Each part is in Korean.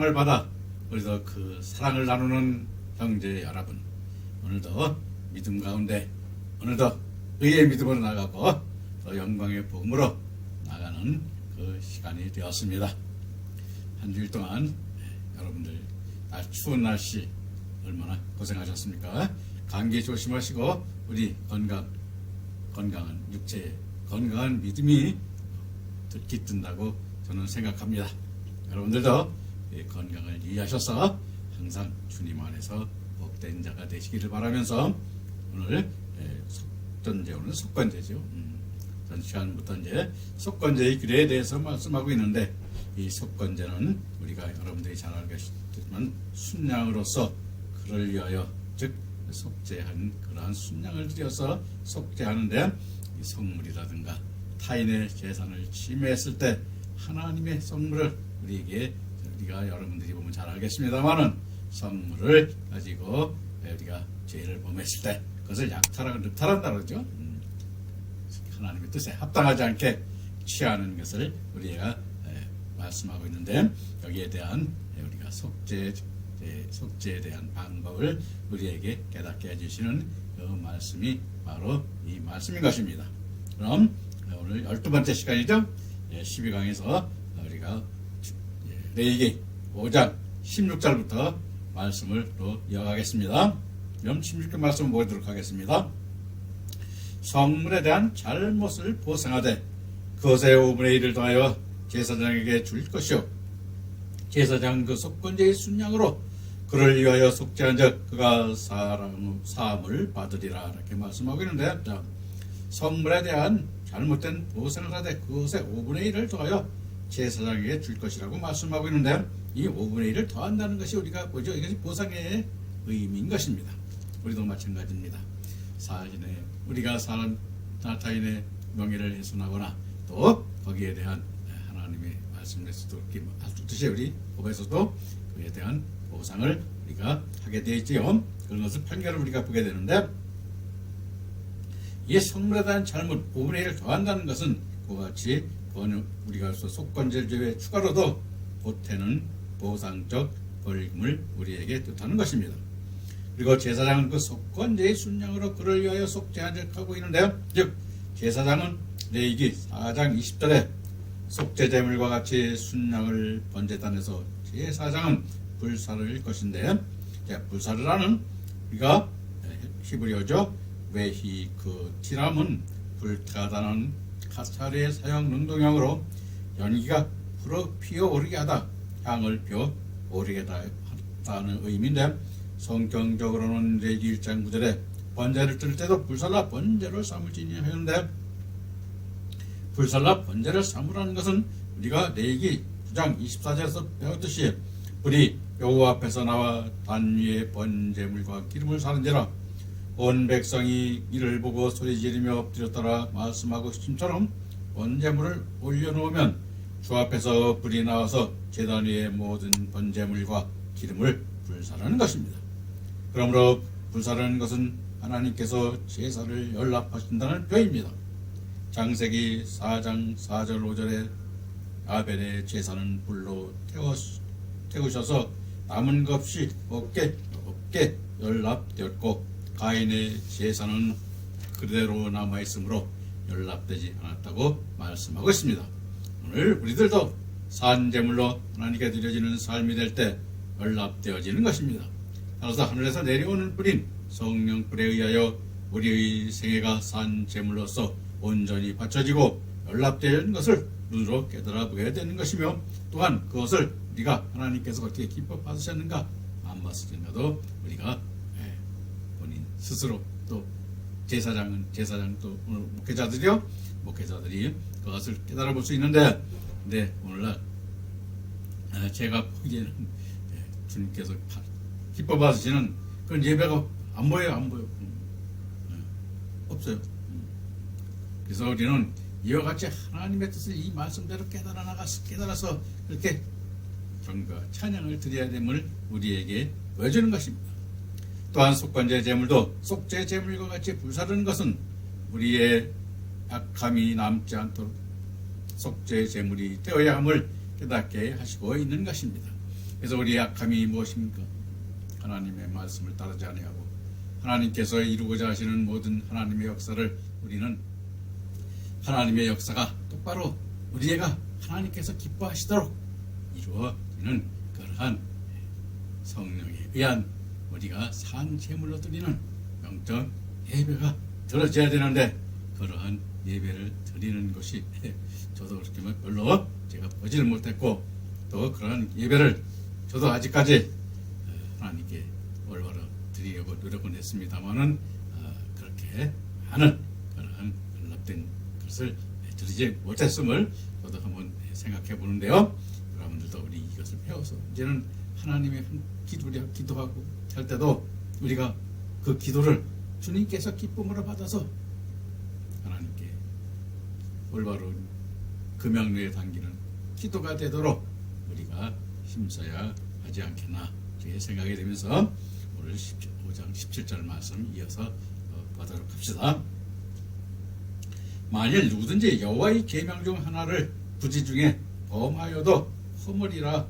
사랑을 받아 우리도 그 사랑을 나누는 형제 여러분, 오늘도 믿음 가운데 오늘도 의의 믿음으로 나가고 또 영광의 복음으로 나가는 그 시간이 되었습니다. 한 주일 동안 여러분들 추운 날씨 얼마나 고생하셨습니까? 감기 조심하시고 우리 건강한 육체에 건강한 믿음이 깃든다고 저는 생각합니다. 여러분들도 건강을 유의하셔서 항상 주님 안에서 복된 자가 되시기를 바라면서 오늘 속전제, 오늘 속건제죠. 전 시간부터 이제 속건제의 규례에 대해서 말씀하고 있는데, 이 속건제는 우리가 여러분들이 잘 알겠지만 순양으로서 그를 위하여, 즉 속죄한 그러한 순양을 드려서 속죄하는데, 이 성물이라든가 타인의 재산을 침해했을 때 하나님의 성물을 우리가 여러분들이 보면 잘 알겠습니다만은 성물을 가지고 우리가 죄를 범했을 때 그것을 약탈하고 늑탈한다 그러죠. 하나님의 뜻에 합당하지 않게 취하는 것을 우리가 말씀하고 있는데, 여기에 대한 우리가 속죄에 대한 방법을 우리에게 깨닫게 해주시는 그 말씀이 바로 이 말씀인 것입니다. 그럼 오늘 12번째 시간이죠. 12강에서 우리가 레위기 5장 16절부터 말씀을 또 이어가겠습니다. 그럼 16절 말씀을 보도록 하겠습니다. 성물에 대한 잘못을 보상하되 그것의 5분의 1을 더하여 제사장에게 줄 것이요, 제사장 그 속건제의 순양으로 그를 위하여 속죄한 적 그가 사함을 받으리라, 이렇게 말씀하고 있는데, 성물에 대한 잘못된 보상을 하되 그것의 5분의 1을 더하여 제사장에게 줄 것이라고 말씀하고 있는데, 이 5분의 1을 더한다는 것이 우리가 보죠. 이것이 보상의 의미인 것입니다. 우리도 마찬가지입니다. 우리가 타인의 명예를 훼손하거나 또 거기에 대한 하나님의 말씀에서도 알듯이 우리 법에서도 그에 대한 보상을 우리가 하게 되어 있지요. 그런 것을 판결을 우리가 보게 되는데, 이 성물에 대한 잘못 5분의 1을 더한다는 것은 그와 같이 우리가 속건제죄에 추가로도 보태는 보상적 벌금을 우리에게 뜻하는 것입니다. 그리고 제사장은 그 속건제의 순양으로 그를 위하여 속죄한 적 하고 있는데요. 즉 제사장은 레위기 4장 20절에 속죄제물과 같이 순양을 번제단에서 제사장은 불사를 것인데, 불사를 하는 우리가 히브리어죠. 웨히크티람은 불타다는 카타르의 사형 능동형으로 연기가 피어오르게 하다, 향을 피어오르게 하다는 의미인데, 성경적으로는 레위기 1장 9절에 번제를 뜰 때도 불살라 번제를 삼을지니 하였는데, 불살라 번제를 삼으라는 것은 우리가 레위기 9장 24절에서 배웠듯이 불이 여호와 앞에서 나와 단 위에 번제물과 기름을 사른지라 온 백성이 이를 보고 소리 지르며 엎드렸더라 말씀하고 있음처럼 번제물을 올려놓으면 주 앞에서 불이 나와서 제단 위의 모든 번제물과 기름을 불사르는 것입니다. 그러므로 불사르는 것은 하나님께서 제사를 연락하신다는 표입니다. 창세기 4장 4절 5절에 아벨의 제사는 불로 태우셔서 남은 것 없이 없게 연락되었고, 가인의 제사는 그대로 남아있으므로 연락되지 않았다고 말씀하고 있습니다. 오늘 우리들도 산제물로 하나님께 드려지는 삶이 될 때 연락되어지는 것입니다. 따라서 하늘에서 내려오는 불인 성령 불에 의하여 우리의 생애가 산제물로서 온전히 바쳐지고 연락되는 것을 눈으로 깨달아 보게 되는 것이며, 또한 그것을 우리가 하나님께서 어떻게 기뻐 받으셨는가 안 받으셨는가도 우리가 본인 스스로, 또 제사장 또 목회자들이 그것을 깨달아 볼 수 있는데, 근데 오늘날 제가 보기에는 주님께서 기뻐 받으시는 그런 예배가 안 보여요. 없어요. 그래서 우리는 이와 같이 하나님의 뜻을 이 말씀대로 깨달아서 그렇게 경과 찬양을 드려야 됨을 우리에게 보여주는 것입니다. 또한 속건제 제물도 속죄 제물과 같이 불사르는 것은 우리의 약함이 남지 않도록 속죄 제물이 되어야 함을 깨닫게 하시고 있는 것입니다. 그래서 우리 약함이 무엇입니까? 하나님의 말씀을 따르지 아니하고 하나님께서 이루고자 하시는 모든 하나님의 역사를 우리는 하나님의 역사가 똑바로 우리가 하나님께서 기뻐하시도록 이루어지는 그러한 성령에 의한 우리가 산 제물로 드리는 영적 예배가 드려져야 되는데 그러한 예배를 드리는 것이 저도 그렇게 별로 제가 보지를 못했고 또 그러한 예배를 저도 아직까지 하나님께 올바로 드리려고 노력은 했습니다만은 그렇게 하는 그러한 연락된 것을 드리지 못했음을 저도 한번 생각해 보는데요. 여러분들도 우리 이것을 배워서 이제는 하나님의 기도하고 할 때도 우리가 그 기도를 주님께서 기쁨으로 받아서 하나님께 올바로 그 명령에 담기는 기도가 되도록 우리가 힘써야 하지 않겠나 그렇게 생각이 되면서 오늘 5장 17절 말씀 이어서 보도록 합시다. 만일 누구든지 여호와의 계명 중 하나를 부지 중에 범하여도 허물이라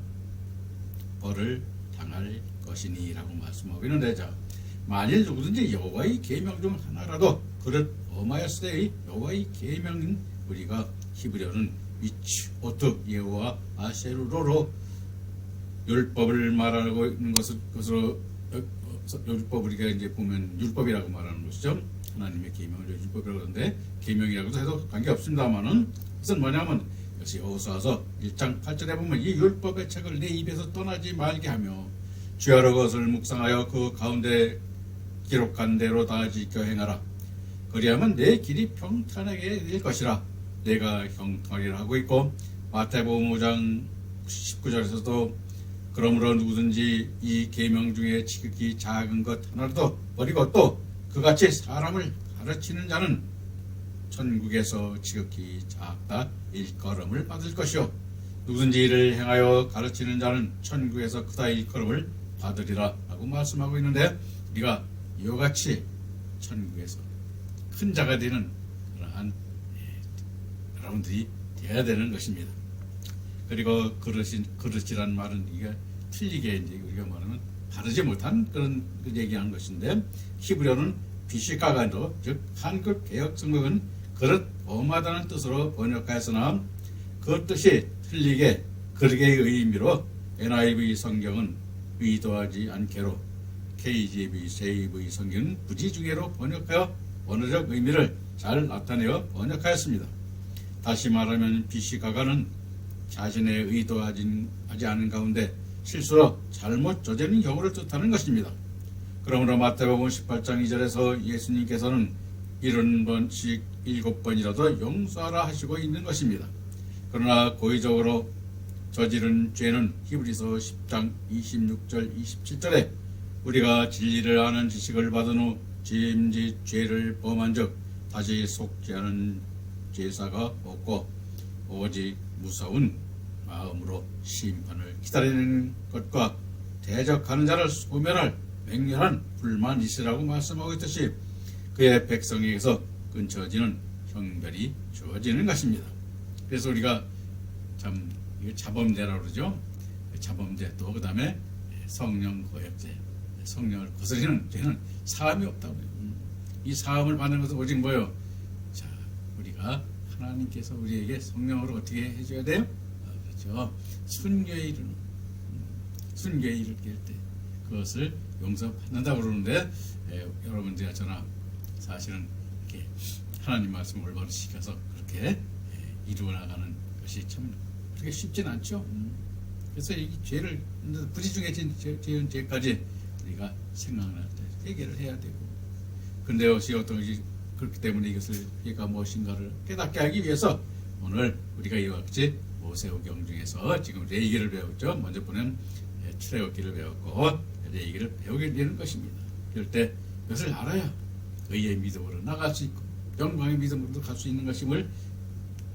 벌을 당할 것이니 라고 말씀하고 있는데 자, 만일 누구든지 여호와의 계명 중 하나라도 그를 범하였을 때의 여호와의 계명은 우리가 히브리어는 미츠오트 여호와 아세루로로 율법을 말하고 있는 것으로 율법 우리가 이제 보면 율법이라고 말하는 것이죠. 하나님의 계명을 율법이라고 하는데 계명이라고도 해도 관계없습니다만은 그것은 뭐냐면 역시 여호수아서 1장 8절에 보면 이 율법의 책을 내 입에서 떠나지 말게 하며 주야로 그것을 묵상하여 그 가운데 기록한 대로 다 지켜 행하라. 그리하면 내 길이 평탄하게 될 것이라. 내가 형통하리라 하고 있고 마태복음 5장 19절에서도 그러므로 누구든지 이 계명 중에 지극히 작은 것 하나라도 버리고 또 그같이 사람을 가르치는 자는 천국에서 지극히 작다 일컬음을 받을 것이요 누구든지 이를 행하여 가르치는 자는 천국에서 크다 일컬음을 받으리라 라고 말씀하고 있는데 우리가 이와 같이 천국에서 큰 자가 되는 그러한 여러분들이 되어야 되는 것입니다. 그리고 그릇이란 말은 이게 틀리게 이제 우리가 말하면 바르지 못한 그런 얘기하는 것인데 히브리어는 비시카간도 즉 한글 개역 성경은 그릇 범하다는 뜻으로 번역하였으나 그 뜻이 틀리게 그릇의 의미로 NIV 성경은 의도하지 않게로 KJV, JV 성경은 부지중해로 번역하여 원어적 의미를 잘 나타내어 번역하였습니다. 다시 말하면 비시가가는 자신의 의도하지 않은 가운데 실수로 잘못 저지른 경우를 뜻하는 것입니다. 그러므로 마태복음 18장 2절에서 예수님께서는 70번씩 7번이라도 용서하라 하시고 있는 것입니다. 그러나 고의적으로 저지른 죄는 히브리서 10장 26절 27절에 우리가 진리를 아는 지식을 받은 후 짐짓 죄를 범한 적 다시 속지 않은 제사가 없고 오직 무서운 마음으로 심판을 기다리는 것과 대적하는 자를 소멸할 맹렬한 불만 있으라고 말씀하고 있듯이 그의 백성에게서 끊쳐지는 형벌이 주어지는 것입니다. 그래서 우리가 참 자범죄라고 그러죠. 자범죄 또 그 다음에 성령 거역죄 성령을 거스리는 죄는 사함이 없다고 해요. 이 사함을 받는 것은 오직 뭐예요? 자, 우리가 하나님께서 우리에게 성령으로 어떻게 해줘야 돼요? 그렇죠. 순교에 이르는 순교에 이르게 할 때 그것을 용서받는다고 그러는데 여러분들이나 저나 사실은 이렇게 하나님 말씀을 올바로 시켜서 그렇게 이루어 나가는 것이 참 그렇게 쉽진 않죠. 그래서 이 죄를 부지중에 지은 죄까지 우리가 생각날 때 해결을 해야 되고 근데 역시 어떤 것이 그렇기 때문에 이것을 얘가 무엇인가를 깨닫게 하기 위해서 오늘 우리가 이와 같이 모세오경 중에서 지금 레위기를 배웠죠. 먼저 보는 출애굽기를 배웠고 레위기를 배우게 되는 것입니다. 그럴 때 이것을 알아야 의의 믿음으로 나갈 수 있고 영광의 믿음으로 갈 수 있는 것임을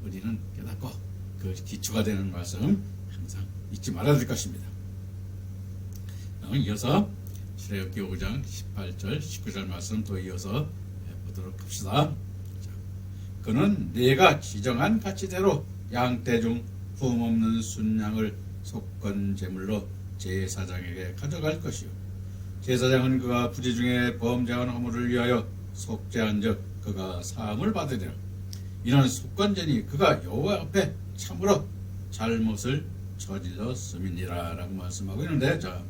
우리는 깨닫고 그 기초가 되는 말씀 항상 잊지 말아야 될 것입니다. 이어서 출애굽기 5장 18절 19절 말씀 또 이어서 보도록 합시다. 그는 내가 지정한 가치대로 양떼 중 흠없는 순양을 속건 제물로 제사장에게 가져갈 것이요 제사장은 그가 부지 중에 범죄한 허물을 위하여 속죄한즉 그가 사함을 받으리라. 이는 속건제니 그가 여호와 앞에 참으로 잘못을 저질렀음이니라 라고 말씀하고 있는데, 자,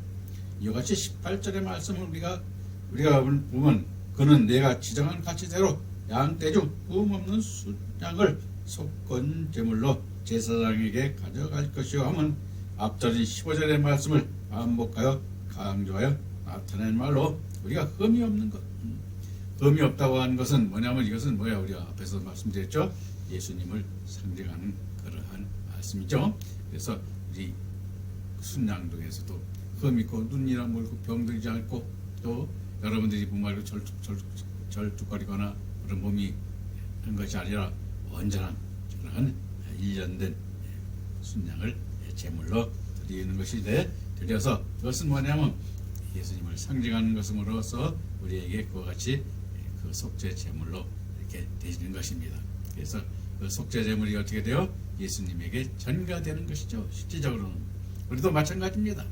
이와 같이 18절의 말씀을 우리가 보면 그는 내가 지정한 가치대로 양떼 중 흠없는 순양을 속건 제물로 제사장에게 가져갈 것이요 하면 앞절인 15절의 말씀을 반복하여 강조하여 나타낸 말로 우리가 흠이 없는 것, 흠이 없다고 하는 것은 뭐냐면, 이것은 뭐야, 우리가 앞에서 말씀드렸죠, 예수님을 상징하는 그러한 말씀이죠. 그래서 우리 순양동에서도 흠 있고 눈이나 멀고 병들지 않고, 또 여러분들이 분말로 절뚝거리거나 그런 몸이 한 것이 아니라 온전한 그러한 일련된 순양을 제물로 드리는 것인데, 드려서 그것은 뭐냐면 예수님을 상징하는 것으로서 우리에게 그와 같이 그 속죄 제물로 이렇게 되시는 것입니다. 그래서 그 속죄 제물이 어떻게 돼요? 예수님에게 전가되는 것이죠. 실질적으로는 우리도 마찬가지입니다.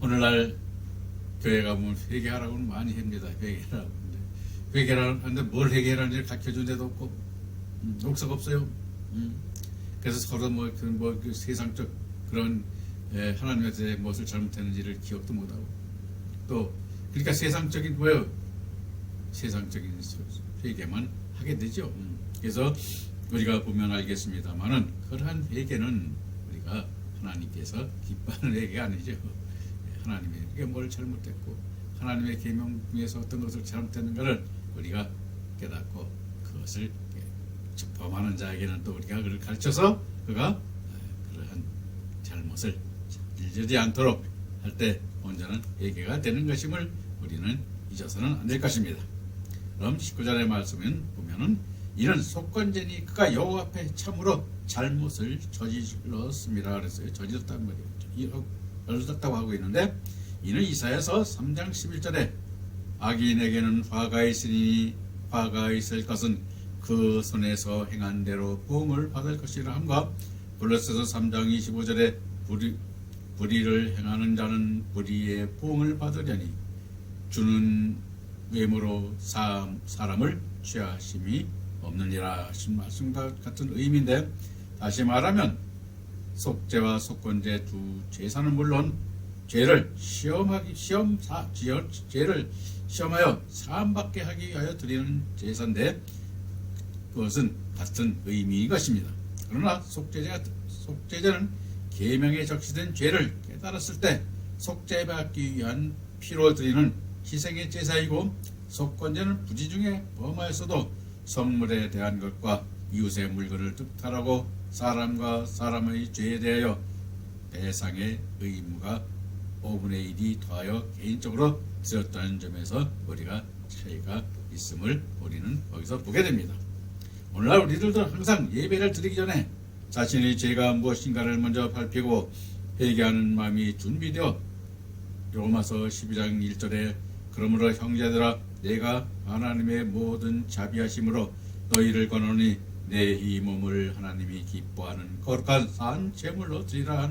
오늘날 교회 가보면 회개하라고는 많이 합니다. 회개라고 하는데 뭘 회개하는지 가르쳐준 데도 없고 녹색 없어요. 그래서 서로 그 세상적 그런 하나님한테 무엇을 잘못했는지를 기억도 못하고, 또 그러니까 세상적인 뭐예요? 세상적인 회개만 하게 되죠. 그래서 우리가 보면 알겠습니다만은 그러한 회개는 우리가 하나님께서 기뻐하는 회개가 아니죠. 하나님에게 뭘 잘못했고 하나님의 계명 중에서 어떤 것을 잘못했는가를 우리가 깨닫고 그것을 범하는 자에게는 또 우리가 그를 가르쳐서 그가 그러한 잘못을 일지 않도록 할 때 온전한 회개가 되는 것임을 우리는 잊어서는 안 될 것입니다. 그럼 19절의 말씀은 보면은 이는 속건제니 그가 여호와 앞에 참으로 잘못을 저질렀습니다. 그랬어요. 저질렀다는 말이에요. 저질렀다고 하고 있는데, 이는 이사야서 3장 11절에 악인에게는 화가 있으니 화가 있을 것은 그 손에서 행한 대로 보응을 받을 것이라 함과, 골로새서 3장 25절에 불의를 행하는 자는 불의의 보응을 받으려니 주는 외모로 사람을 취하심이 없느니라 하신 말씀과 같은 의미인데, 다시 말하면 속죄와 속건제 두 제사는 물론 죄를 시험하여 사함받게 하기 위하여 드리는 제사인데, 그것은 같은 의미인 것입니다. 그러나 속죄제는 계명에 적시된 죄를 깨달았을 때 속죄받기 위한 피로 드리는 희생의 제사이고, 속건제는 부지 중에 범하였어도 성물에 대한 것과 이웃의 물건을 뜻하라고 사람과 사람의 죄에 대하여 배상의 의무가 5분의 1이 더하여 개인적으로 드렸다는 점에서 우리가 차이가 있음을 우리는 거기서 보게 됩니다. 오늘날 우리들도 항상 예배를 드리기 전에 자신의 죄가 무엇인가를 먼저 밝히고 회개하는 마음이 준비되어, 로마서 12장 1절에 그러므로 형제들아 내가 하나님의 모든 자비하심으로 너희를 권하노니 내 이 몸을 하나님이 기뻐하는 거룩한 산 제물로 드리라.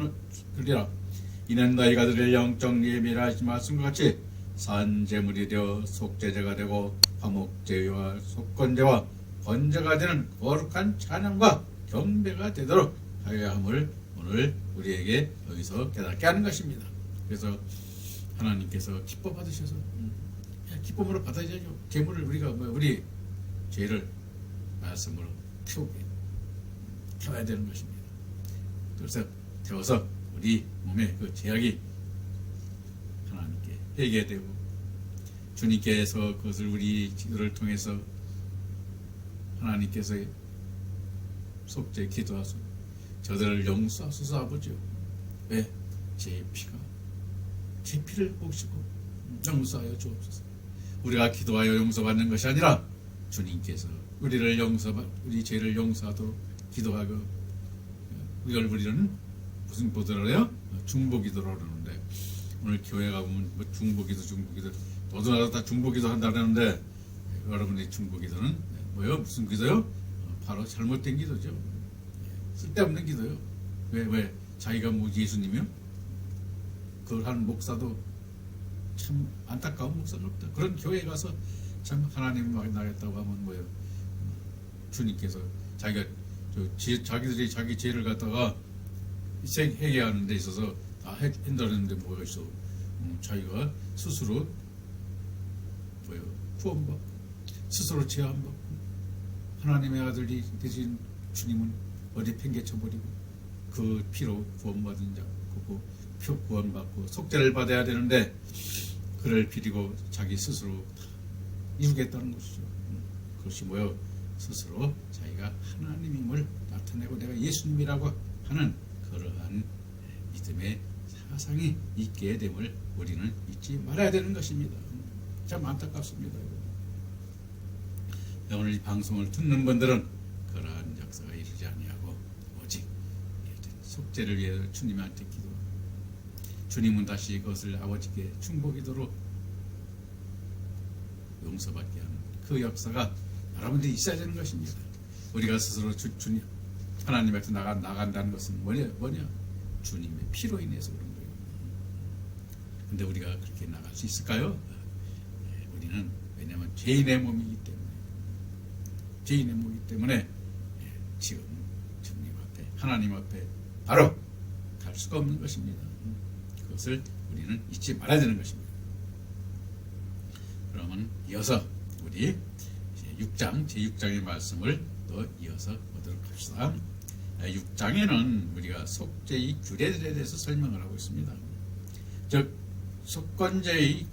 이는 너희가 드릴 영적 예배라 하신 말씀과 같이 산 제물이 되어 속죄제가 되고 화목제와 속건제와 번제가 되는 거룩한 찬양과 경배가 되도록 하여야 함을 오늘 우리에게 여기서 깨닫게 하는 것입니다. 그래서 하나님께서 기뻐 받으셔서 기쁨으로 받아야죠. 제물을 우리 죄를 말씀으로 태워야 되는 것입니다. 그래서 태워서 우리 몸에 그 죄악이 하나님께 회개되고 주님께서 그것을 우리 기도를 통해서 하나님께서 속죄 기도하소 저들을 용서하소서. 아버지요, 왜? 제 피를 보시고 용서하여 주옵소서. 우리가 기도하여 용서받는 것이 아니라 주님께서 우리 죄를 용서하도록 기도하고, 우리 얼굴이는 무슨 기도를 중보기도라고 그러는데, 오늘 교회 가보면 뭐 중보기도 너도 다 중보기도 한다 그러는데, 여러분의 중보기도는 뭐요? 무슨 기도요? 바로 잘못된 기도죠. 쓸데없는 기도요. 왜? 자기가 뭐 예수님이요? 그걸 하는 목사도 참 안타까운 목사는 없다. 그런 교회에 가서 참 하나님 만나겠다고 하면 뭐예요? 주님께서 자기들이 자기 죄를 갖다가 회개하는 데 있어서 다 한다는데 뭐가 있어? 자기가 스스로 뭐예요? 구원받고 스스로 제한받고 하나님의 아들이 되신 주님은 어디 팽개쳐버리고 그 피로 구원받은 자, 그 표 구원받고 속죄를 받아야 되는데 그를 비리고 자기 스스로 다 이루겠다는 것이죠. 그것이 뭐요? 스스로 자기가 하나님임을 나타내고 내가 예수님이라고 하는 그러한 믿음의 사상이 있게 됨을 우리는 잊지 말아야 되는 것입니다. 참 안타깝습니다. 오늘 이 방송을 듣는 분들은 그러한 역사가 이르지 아니하고 오직 속죄를 위해 주님한테 기도하고 주님은 다시 그것을 아버지께 충복이도록 용서받게 하는 그 역사가 여러분들이 있어야 되는 것입니다. 우리가 스스로 주님 하나님 앞에 나간다는 것은 뭐냐? 주님의 피로 인해서 그런 거예요. 근데 우리가 그렇게 나갈 수 있을까요? 우리는 왜냐하면 죄인의 몸이기 때문에 지금 주님 앞에 하나님 앞에 바로 갈 수가 없는 것입니다. 그것을 우리는 잊지 말아야 되는 것입니다. 그러면 이어서 우리 6장 제6장의 말씀을 또 이어서 보도록 합시다. 6장에는 우리가 속죄의 규례들에 대해서 설명을 하고 있습니다. 즉 속건제의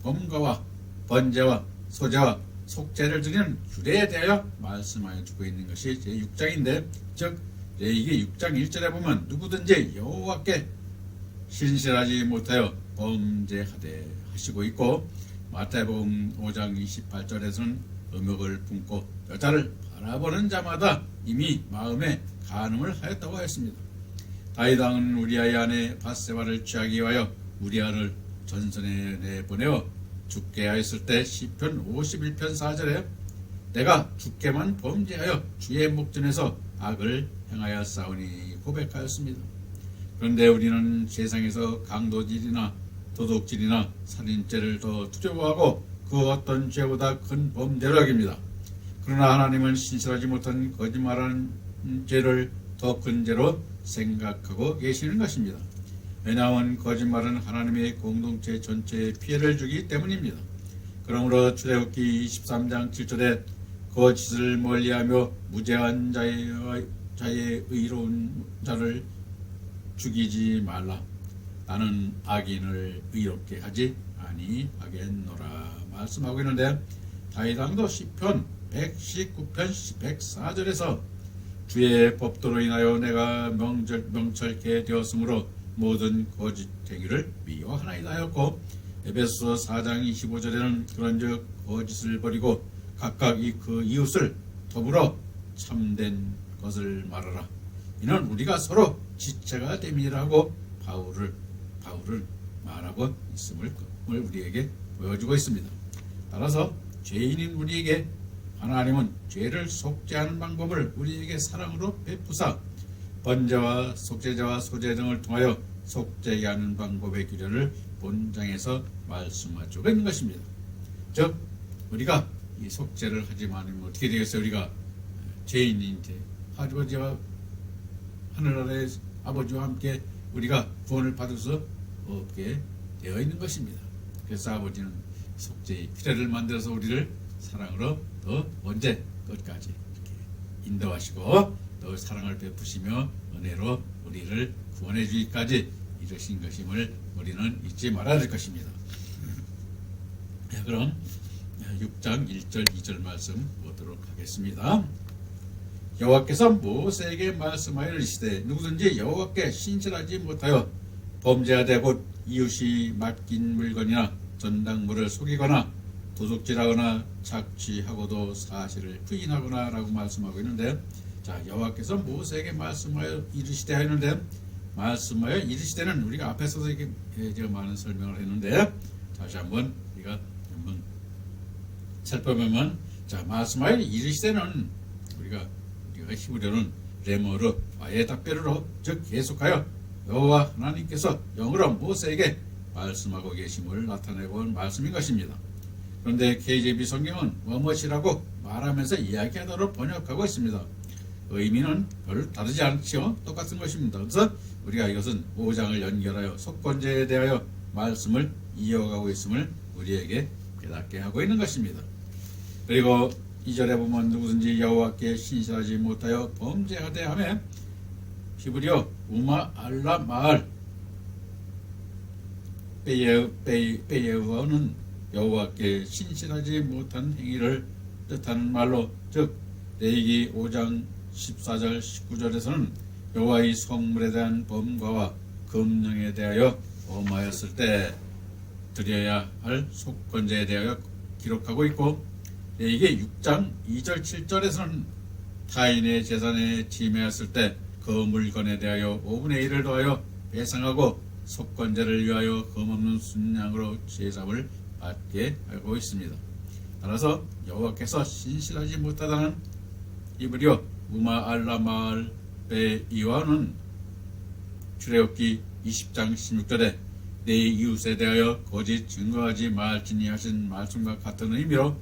범과와 번제와 소제와 속죄를 드리는 규례에 대하여 말씀하여 주고 있는 것이 제6장인데 즉 이게 6장 1절에 보면 누구든지 여호와께 신실하지 못하여 범죄하되 하시고 있고 마태복음 5장 28절에서는 음욕을 품고 여자를 바라보는 자마다 이미 마음에 간음을 하였다고 하였습니다. 다윗 왕은 우리아의 아내 밧세바를 취하기 위하여 우리아를 전선에 내보내어 죽게 하였을 때 시편 51편 4절에 내가 주께만 범죄하여 주의 목전에서 악을 행하여 싸우니 고백하였습니다. 그런데 우리는 세상에서 강도질이나 도둑질이나 살인죄를 더 두려워하고 그 어떤 죄보다 큰 범죄를 여깁니다. 그러나 하나님은 신실하지 못한 거짓말하는 죄를 더 큰 죄로 생각하고 계시는 것입니다. 왜냐하면 거짓말은 하나님의 공동체 전체에 피해를 주기 때문입니다. 그러므로 출애굽기 23장 7절에 거짓을 멀리하며 무죄한 자의 의로운 자를 죽이지 말라. 나는 악인을 의롭게 하지 아니하겠노라 말씀하고 있는데 다윗 왕도 시편 119편 104절에서 주의 법도로 인하여 내가 명철케 되었으므로 모든 거짓 행위를 미워하나이다 하였고 에베소서 4장 25절에는 그런즉 거짓을 버리고 각각 그 이웃을 더불어 참된 것을 말하라. 이는 우리가 서로 지체가 됨이라고 바울을 말하고 있음을 우리에게 보여주고 있습니다. 따라서 죄인인 우리에게 하나님은 죄를 속죄하는 방법을 우리에게 사랑으로 베푸사 번제와 속죄제와 소제 등을 통하여 속죄하게 하는 방법의 규례를 본장에서 말씀하고 있는 것입니다. 즉 우리가 이 속죄를 하지만 않으면 어떻게 되겠어요? 우리가 죄인인데 아버지와 하늘나라의 아버지와 함께 우리가 구원을 받을 수 없게 되어 있는 것입니다. 그래서 아버지는 속죄의 규례를 만들어서 우리를 사랑으로 더 언제 끝까지 이렇게 인도하시고 또 사랑을 베푸시며 은혜로 우리를 구원해 주기까지 이르신 것임을 우리는 잊지 말아야 될 것입니다. 그럼 6장 1절 2절 말씀 보도록 하겠습니다. 여호와께서 모세에게 말씀하여 이르시되 누구든지 여호와께 신실하지 못하여 범죄하되 곧 이웃이 맡긴 물건이나 전당물을 속이거나 도둑질하거나 착취하고도 사실을 부인하거나 라고 말씀하고 있는데 자 여호와께서 모세에게 말씀하여 이르시되 하였는데 말씀하여 이르시되는 우리가 앞에서도 이렇게 많은 설명을 했는데 다시 한번 우리가 한번 살펴보면 자 말씀하여 이르시되는 우리가 히브리어는 레모르 아예 답변으로 즉 계속하여 여호와 하나님께서 영으로 모세에게 말씀하고 계심을 나타내고 온 말씀인 것입니다. 그런데 KJV 성경은 뭐뭇이라고 말하면서 이야기하도록 번역하고 있습니다. 의미는 별로 다르지 않지요. 똑같은 것입니다. 그래서 우리가 이것은 5장을 연결하여 속건제에 대하여 말씀을 이어가고 있음을 우리에게 깨닫게 하고 있는 것입니다. 그리고 2절에 보면 누구든지 여호와께 신실하지 못하여 범죄하되 하며 히브리어 우마 알라 마알 베예우어는 여호와께 신실하지 못한 행위를 뜻하는 말로, 즉 레위기 5장 14절 19절에서는 여호와의 성물에 대한 범과와 금령에 대하여 범하였을 때 드려야 할 속건제에 대하여 기록하고 있고, 레위기 6장 2절 7절에서는 타인의 재산에 침해했을 때 그 물건에 대하여 5분의 1을 더하여 배상하고 속건제를 위하여 흠없는 순양으로 제사를 받게 하고 있습니다. 따라서 여호와께서 신실하지 못하다는 히브리어 우마 알라 마알 베이와는 출애굽기 20장 16절에 내 이웃에 대하여 거짓 증거하지 말지니 하신 말씀과 같은 의미로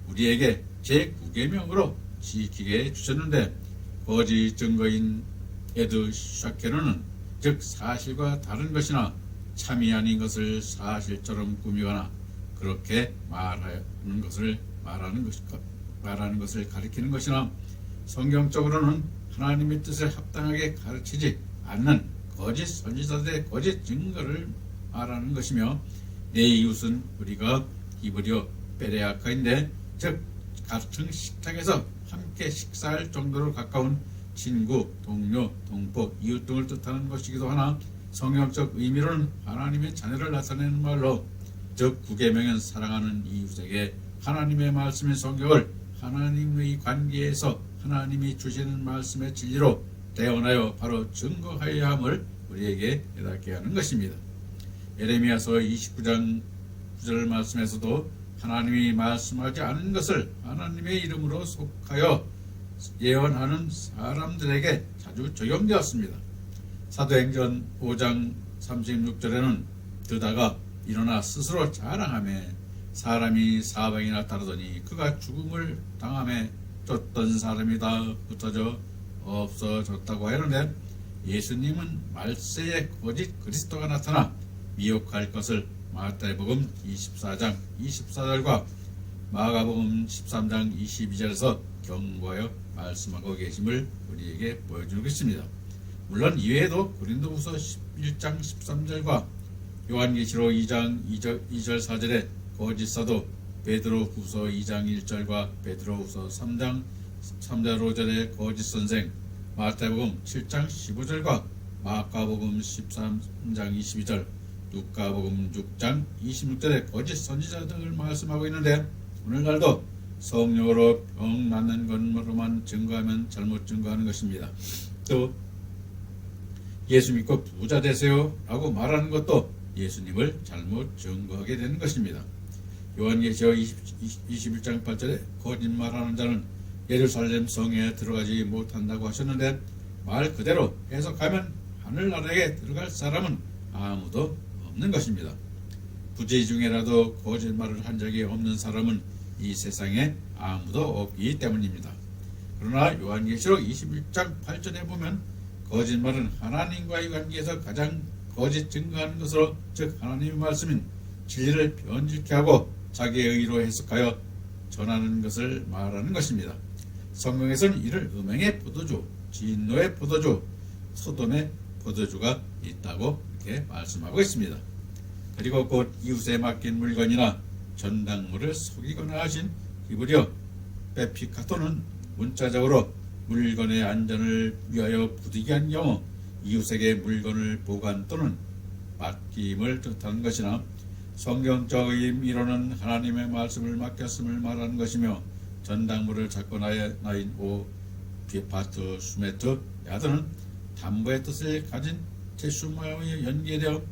우리에게 제9계명으로 지키게 해주셨는데, 거짓 증거인 에드 샤케르는 즉 사실과 다른 것이나 참이 아닌 것을 사실처럼 꾸미거나 그렇게 말하는 것을 가리키는 것이나, 성경적으로는 하나님의 뜻에 합당하게 가르치지 않는 거짓 선지자들의 거짓 증거를 말하는 것이며, 내 이웃은 우리가 히브리어 베레아카인데, 즉 같은 식탁에서 함께 식사할 정도로 가까운 친구, 동료, 동포, 이웃 등을 뜻하는 것이기도 하나, 성경적 의미로는 하나님의 자녀를 나타내는 말로, 즉 9계명은 사랑하는 이웃에게 하나님의 말씀의 성경을 하나님의 관계에서 하나님이 주시는 말씀의 진리로 대언하여 바로 증거하여야 함을 우리에게 깨닫게 하는 것입니다. 예레미야서 29장 9절 말씀에서도 하나님이 말씀하지 않은 것을 하나님의 이름으로 속하여 예언하는 사람들에게 자주 적용되었습니다. 사도행전 5장 36절에는 드다가 일어나 스스로 자랑하며 사람이 사방이나 따르더니 그가 죽음을 당하며 쫓던 사람이 다 흩어져 없어졌다고 하는데, 예수님은 말세에 거짓 그리스도가 나타나 미혹할 것을 마태복음 24장 24절과 마가복음 13장 22절에서 경고하여 말씀하고 계심을 우리에게 보여주고 있습니다. 물론 이외에도 고린도후서 11장 13절과 요한계시록 2장 2절 4절에 거짓 사도, 베드로후서 2장 1절과 베드로후서 3장 3절 5절의 거짓 선생, 마태복음 7장 15절과 마가복음 13장 22절, 루카복음 6장 26절의 거짓 선지자 등을 말씀하고 있는데, 오늘날도 성령으로 병 낫는 것으로만 증거하면 잘못 증거하는 것입니다. 또 예수 믿고 부자 되세요 라고 말하는 것도 예수님을 잘못 증거하게 되는 것입니다. 요한계시록 21장 8절에 거짓말하는 자는 예루살렘 성에 들어가지 못한다고 하셨는데, 말 그대로 해석하면 하늘나라에 들어갈 사람은 아무도 없는 것입니다. 부재 중에라도 거짓말을 한 적이 없는 사람은 이 세상에 아무도 없기 때문입니다. 그러나 요한계시록 21장 8절에 보면 거짓말은 하나님과의 관계에서 가장 거짓 증거하는 것으로, 즉 하나님의 말씀인 진리를 변질케 하고 자기의 의로 해석하여 전하는 것을 말하는 것입니다. 성경에서는 이를 음행의 포도주, 진노의 포도주, 소돔의 포도주가 있다고 이렇게 말씀하고 있습니다. 그리고 곧 이웃에 맡긴 물건이나 전당물을 속이거나 하신 히브리어 베피카토는 문자적으로 물건의 안전을 위하여 부득이한 경우 이웃에게 물건을 보관 또는 맡김을 뜻하는 것이나, 성경적 의미로는 하나님의 말씀을 맡겼음을 말하는 것이며, 전당물을 잡고 나인 오 비파트 수메트 야드는 담보의 뜻을 가진 제수마에 연계되어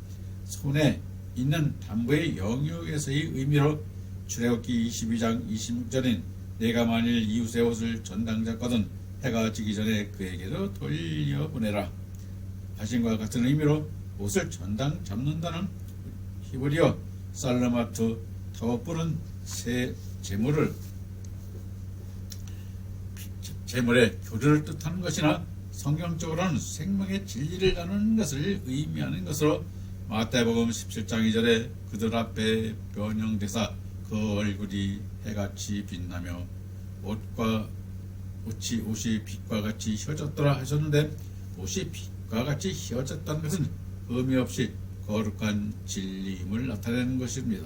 손에 있는 담보의 영역에서의 의미로 출애굽기 22장 26절인 내가 만일 이웃의 옷을 전당 잡거든 해가 지기 전에 그에게로 돌려보내라 하신과 같은 의미로 옷을 전당 잡는다는 히브리어 살라마트 타워뿔은 새 재물의 교류를 뜻하는 것이나 성경적으로는 생명의 진리를 나누는 것을 의미하는 것으로 마태복음 17장 2절에 그들 앞에 변형되사 그 얼굴이 해같이 빛나며 옷이 빛과 같이 휘어졌더라 하셨는데, 옷이 빛과 같이 휘어졌다는 것은 의미 없이 거룩한 진리임을 나타내는 것입니다.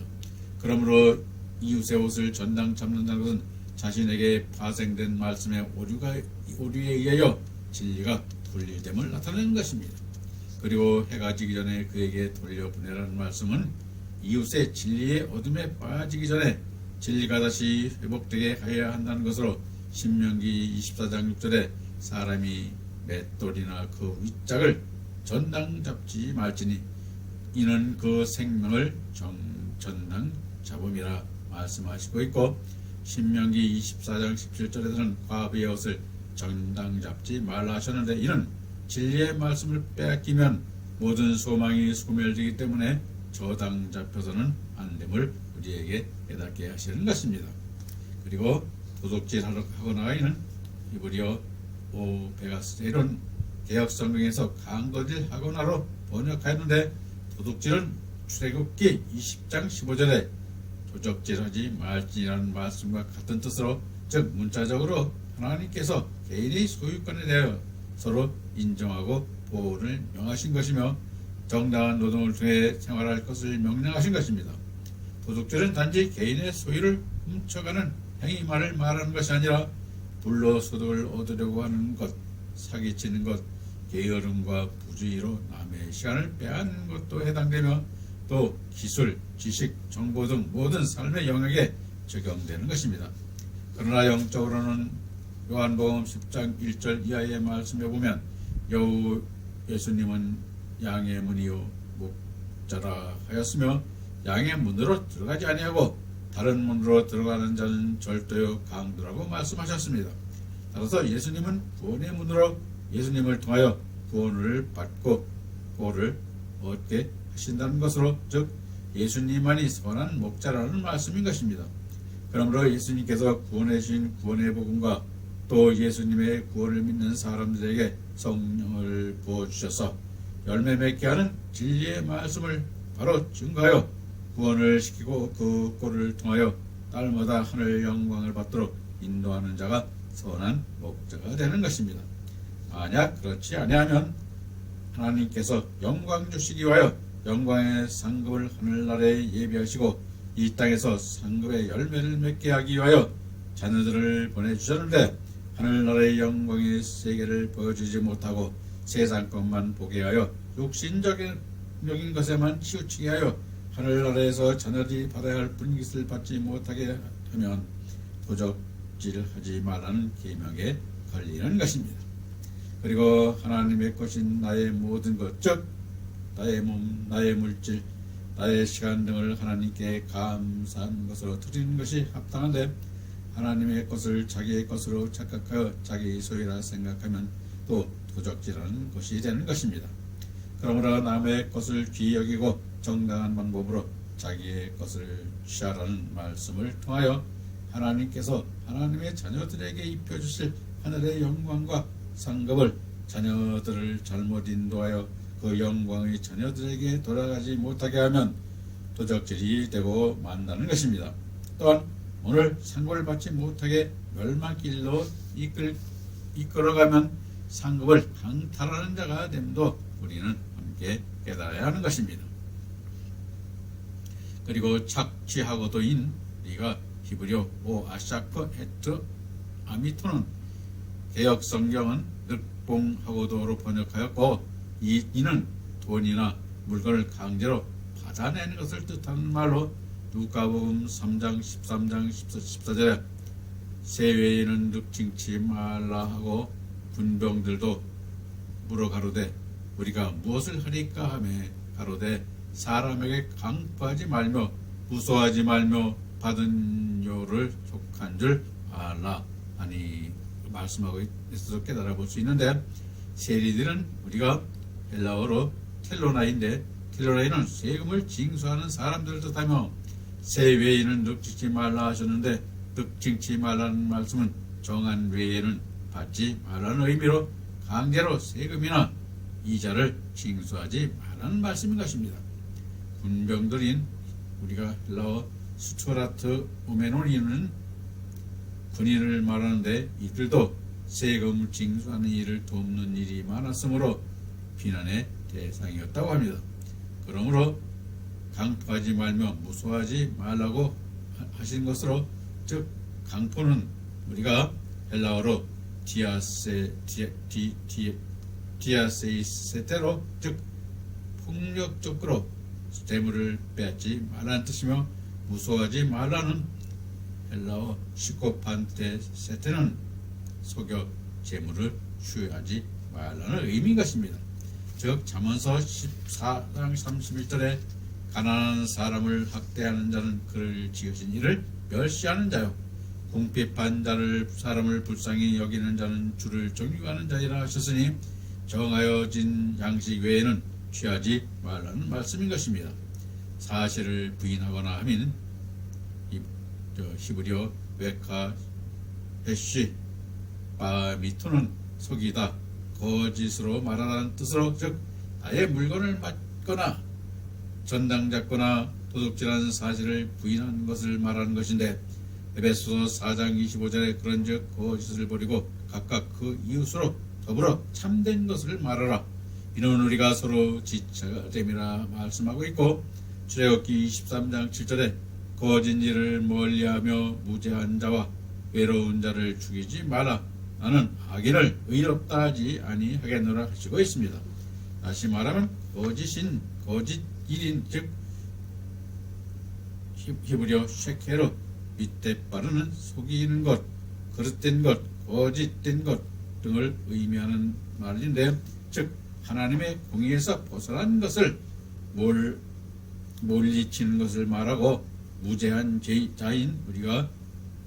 그러므로 이웃의 옷을 전당 잡는다는 것은 자신에게 파생된 말씀의 오류에 의하여 진리가 분리됨을 나타내는 것입니다. 그리고 해가 지기 전에 그에게 돌려보내라는 말씀은 이웃의 진리의 어둠에 빠지기 전에 진리가 다시 회복되게 하여야 한다는 것으로 신명기 24장 6절에 사람이 맷돌이나 그 윗짝을 전당 잡지 말지니 이는 그 생명을 전당 잡음이라 말씀하시고 있고, 신명기 24장 17절에서는 과부의 옷을 전당 잡지 말라 하셨는데, 이는 진리의 말씀을 빼앗기면 모든 소망이 소멸되기 때문에 저당 잡혀서는 안 됨을 우리에게 깨닫게 하시는 것입니다. 그리고 도둑질하고 나가이는 히브리어 오베가스테론 개혁성경에서 강도질하고 나로 번역하였는데, 도둑질은 출애굽기 20장 15절에 도적질하지 말지라는 말씀과 같은 뜻으로, 즉 문자적으로 하나님께서 개인의 소유권에 대하여 서로 인정하고 보호를 명하신 것이며 정당한 노동을 통해 생활할 것을 명령하신 것입니다. 도둑질은 단지 개인의 소유를 훔쳐가는 행위만을 말하는 것이 아니라 불로소득을 얻으려고 하는 것, 사기치는 것, 게으름과 부주의로 남의 시간을 빼앗는 것도 해당되며 또 기술, 지식, 정보 등 모든 삶의 영역에 적용되는 것입니다. 그러나 영적으로는 요한복음 10장 1절 이하의 말씀에 보면 예수님은 양의 문이요 목자라 하였으며 양의 문으로 들어가지 아니하고 다른 문으로 들어가는 자는 절도요 강도라고 말씀하셨습니다. 따라서 예수님은 구원의 문으로 예수님을 통하여 구원을 받고 구원을 얻게 하신다는 것으로, 즉 예수님만이 선한 목자라는 말씀인 것입니다. 그러므로 예수님께서 구원해 주신 구원의 복음과 또 예수님의 구원을 믿는 사람들에게 성령을 부어주셔서 열매 맺게 하는 진리의 말씀을 바로 증거하여 구원을 시키고 그 꼴을 통하여 딸마다 하늘 영광을 받도록 인도하는 자가 선한 목자가 되는 것입니다. 만약 그렇지 아니하면 하나님께서 영광 주시기 위하여 영광의 상급을 하늘나라에 예비하시고 이 땅에서 상급의 열매를 맺게 하기 위하여 자녀들을 보내주셨는데, 하늘나라의 영광의 세계를 보여주지 못하고 세상 것만 보게 하여 육신적인 것에만 치우치게 하여 하늘나라에서 자녀들이 받아야 할 분깃을 받지 못하게 하면 도적질하지 말라는 계명에 걸리는 것입니다. 그리고 하나님의 것인 나의 모든 것, 즉 나의 몸, 나의 물질, 나의 시간 등을 하나님께 감사하는 것으로 드리는 것이 합당한데, 하나님의 것을 자기의 것으로 착각하여 자기 소유라 생각하면 또 도적질하는 것이 되는 것입니다. 그러므로 남의 것을 귀히 여기고 정당한 방법으로 자기의 것을 취하라는 말씀을 통하여 하나님께서 하나님의 자녀들에게 입혀주실 하늘의 영광과 상급을 자녀들을 잘못 인도하여 그 영광의 자녀들에게 돌아가지 못하게 하면 도적질이 되고 만다는 것입니다. 또한 오늘 상급을 받지 못하게 멸망길로 이끌어가면 상급을 강탈하는 자가 됨도 우리는 함께 깨달아야 하는 것입니다. 그리고 착취하고도인 우리가 히브리어 오아샤크 헤트 아미토는 개혁 성경은 늑봉하고도로 번역하였고, 이는 돈이나 물건을 강제로 받아내는 것을 뜻하는 말로 누가복음 3장 13장 14절에 세외에는 늑칭치 말라 하고 군병들도 물어 가로되 우리가 무엇을 하리까 하며 가로되 사람에게 강포하지 말며 무소하지 말며 받은 요를 족한 줄 알라 하니 말씀하고 있어서 깨달아 볼 수 있는데, 세리들은 우리가 헬라어로 텔로나인데, 텔로나이는 세금을 징수하는 사람들을 뜻하며 세 외에는 늑짓지 말라 하셨는데, 늑징치 말라는 말씀은 정한 외에는 받지 말라는 의미로 강제로 세금이나 이자를 징수하지 말라는 말씀인 것입니다. 군병들인 우리가 헬라어 스투라트 오메노니는 군인을 말하는데, 이들도 세금 징수하는 일을 돕는 일이 많았으므로 비난의 대상이었다고 합니다. 그러므로 강포하지 말며 무소하지 말라고 하신 것으로, 즉 강포는 우리가 헬라어로 디아세이세테로, 즉 폭력적으로 재물을 빼앗지 말라는 뜻이며, 무소하지 말라는 헬라어 시코판테세테는 속여 재물을 수여하지 말라는 의미인 것입니다. 즉 잠언서 14장 31절에 가난한 사람을 학대하는 자는 그를 지으신 이를 멸시하는 자요, 궁핍한 자를 사람을 불쌍히 여기는 자는 주를 존경하는 자이라 하셨으니 정하여진 양식 외에는 취하지 말라는 말씀인 것입니다. 사실을 부인하거나 하면 히브리어 웨카 헤시 바미토는 속이다, 거짓으로 말하라는 뜻으로, 즉 나의 물건을 맞거나 전당 잡거나 도둑질하는 사실을 부인하는 것을 말하는 것인데, 에베소서 4장 25절에 그런즉 거짓을 버리고 각각 그 이웃으로 더불어 참된 것을 말하라, 이는 우리가 서로 지체가 됨이라 말씀하고 있고, 출애굽기 23장 7절에 거짓 일을 멀리하며 무죄한 자와 외로운 자를 죽이지 마라, 나는 악인을 의롭다 하지 아니하겠노라 하시고 있습니다. 다시 말하면 거짓 일인, 즉 히브리어 쉐케로 밑에 빠르는 속이는 것, 그릇된 것, 거짓된 것 등을 의미하는 말인데, 즉 하나님의 공의에서 벗어난 것을 몰리치는 것을 말하고, 무죄한 자인 우리가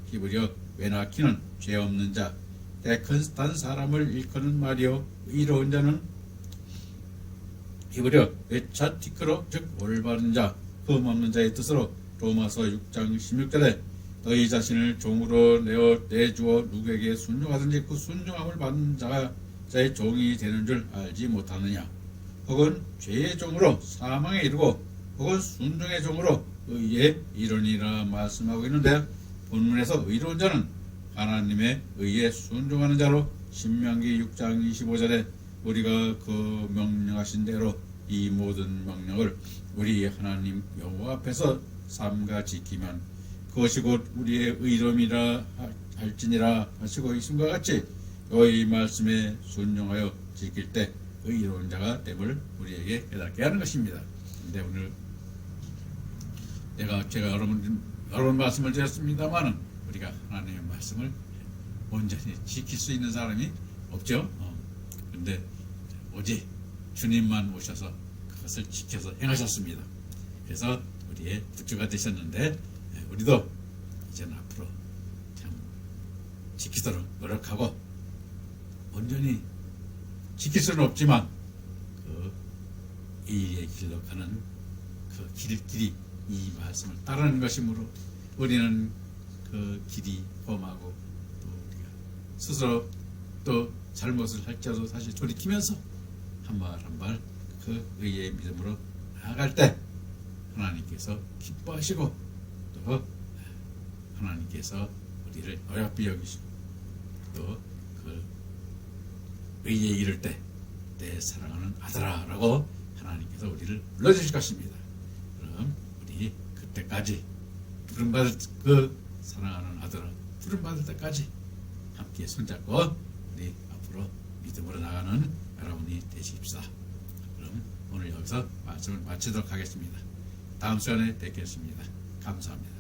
히브리어 웨나키는 죄 없는 자, 택한 사람을 일컫는 말이요, 의로운 자는 히브리어 웨차티크로, 즉 올바른 자, 흠 없는 자의 뜻으로 로마서 6장 16절에 너희 자신을 종으로 내주어 누구에게 순종하든지 그 순종함을 받는 자의 종이 되는 줄 알지 못하느냐, 혹은 죄의 종으로 사망에 이르고 혹은 순종의 종으로 의에 이르니라 말씀하고 있는데, 본문에서 의로운 자는 하나님의 의에 순종하는 자로 신명기 6장 25절에 우리가 그 명령하신 대로 이 모든 명령을 우리 하나님 여호와 앞에서 삼가 지키면 그것이 곧 우리의 의로움이라 할지니라 하시고 있음과 같이, 이 말씀에 순종하여 지킬 때 의로운 자가 됨을 우리에게 깨닫게 하는 것입니다. 근데 오늘 제가 여러 말씀을 드렸습니다만은 우리가 하나님의 말씀을 온전히 지킬 수 있는 사람이 없죠. 근데 오직 주님만 오셔서 그것을 지켜서 행하셨습니다. 그래서 우리의 구주가 되셨는데, 우리도 이제는 앞으로 참 지키도록 노력하고, 온전히 지킬 수는 없지만 그 의의 길로 가는 그 길이 이 말씀을 따르는 것이므로 우리는 그 길이 험하고, 또 우리가 스스로 또 잘못을 할지라도 사실 돌이키면서 한 발 한 발 그 의의 믿음으로 나아갈 때 하나님께서 기뻐하시고, 또 하나님께서 우리를 어렵게 여기시고, 또 그 의에 이를 때 내 사랑하는 아들아라고 하나님께서 우리를 불러주실 것입니다. 그럼 우리 그때까지 부름받을, 그 사랑하는 아들아 부름받을 때까지 함께 손잡고 우리 앞으로 믿음으로 나가는 여러분이 되십시다. 그럼 오늘 여기서 말씀을 마치도록 하겠습니다. 다음 시간에 뵙겠습니다. 감사합니다.